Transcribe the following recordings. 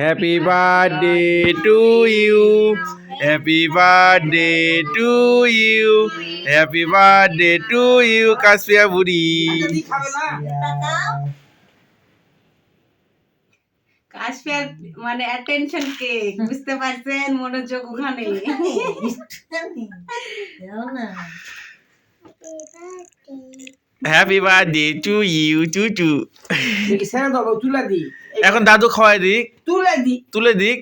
Happy birthday to you. Happy birthday to you. Happy birthday to you, Kasfia Budi. কাশফিয়ার মানে attention cake বুঝতে পারছেন মনোযোগ ওখানে Happy birthday to you, Chuchu. সেনা দাও তুলে দি এখন দাদু খাওয়াই দিক, তুলে দিক।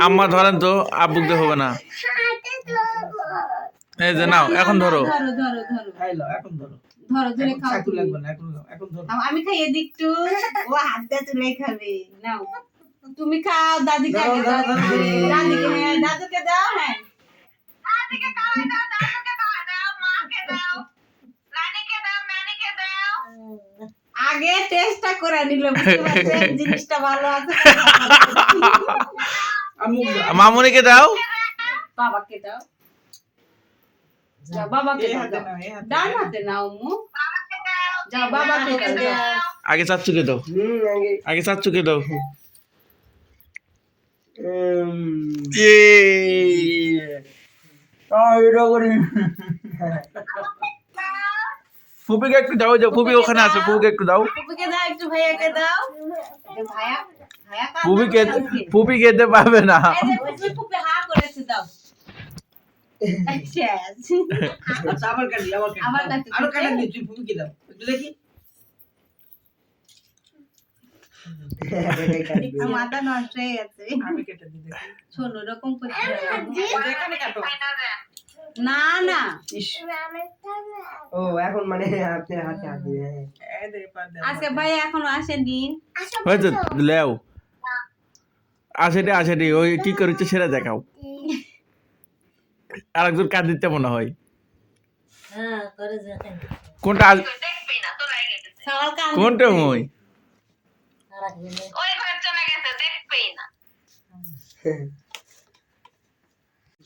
আম্মা ধরেন তো, আব্বুক দিয়ে হবে না। এই যে নাও, এখন ধরো। ধরো ধরো ধরো এখন ধরো ধরো ধরে খাও চাকু লাগবে না এখন ধরো আমি খাই এদিক একটু ও হাত দিয়ে তুলে খাবে নাও তুমি খাও দাদিকে আগে দাও দাদিকে হ্যাঁ দাদুকে দাও হ্যাঁ দাদিকে দাও দাদুকে দাও মাকে দাও নানিকে দাও নানিকে দাও আগে টেস্টটা করে নিল বুঝতে পারছেন জিনিসটা ভালো আছে মামুনিকে দাও, বাবাকে দাও যাও বাবাকে দাও ডান হাতে নাও মু যাও বাবাকে দাও আগে চাচ্চুকে দাও, আগে চাচ্চুকে দাও। ফুপিকে একটু দাও, যে ফুপি ওখানে আছে, ফুপিকে একটু দাও। ফুপিকে দাও একটু ভাইয়াকে দাও ভাইয়া ভাইয়া ফুপি খেতে পারবে না। ফুপি হা করেছে দাও আবার কাটি আরো কাটা দি তুই ফুপি কি দাও একটু দেখি মাথা নষ্ট হয়ে গেছে আমি কেটে দি দেখি ছোট রকম করে এখানে কাটো না না ও এখন মানে আপনি হাতে হাতে আজকে ভাই এখনো আসেনি হয়তো লেও আসেনি ওই কি করেছে সেটা দেখাও। আরেকজন কাজ দিতে মনে হয় কোনটা কোনটা মই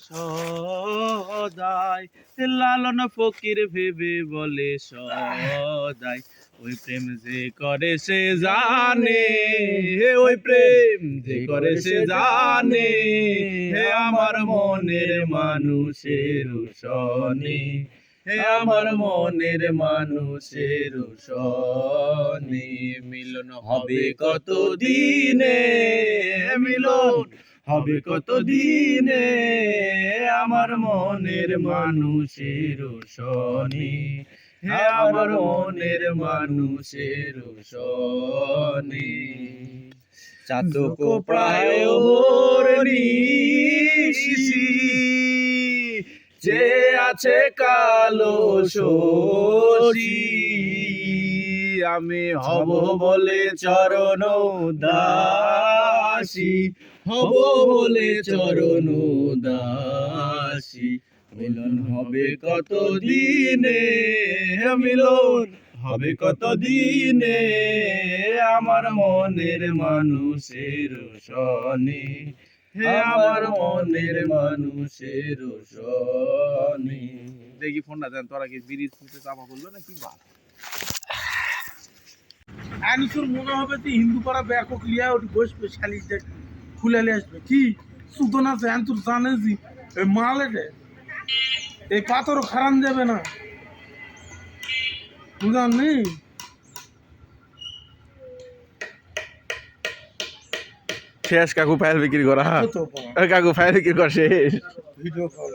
সদাই লালন ফকির ভেবে বলে সদাই ওই প্রেম যে করে সে জানে, ওই প্রেম যে করে সে জানে, হে আমার মনের মানুষের সনে, হে আমার মনের মানুষের সনে। মিলন হবে কত দিনে, মিলন হবে কত দিনে, আমার মনের মানুষের সনে, হে আমার মনের মানুষের সনে। চাতক প্রায় নিশি যে আছে কালো শশী, আমি হব বলে চরণ দাসী, হব বলে চরণ দাসী। মিলন হবে কত দিনে, মিলন হবে কত দিনে, আমার মনের মানুষের সনে, হে আমার মনের মানুষের সনে। দেখি ফোনটা দেন, তোরা কি ব্রিজ চাপা করলো না কি বা আনিসুর মনে হবে তুই হিন্দু পাড়া ব্যাকক লিয়া ওটি বসবে শালিশ দেখ খুলে নিয়ে আসবে কি সুদন আছে আনতুর জানেছি এই মাল এটা এই পাথরও খারান যাবে না বুঝান নেই শেষ কাকু ফাইল বিক্রি করা, কাকু ফাইল বিক্রি করা শেষ। Video call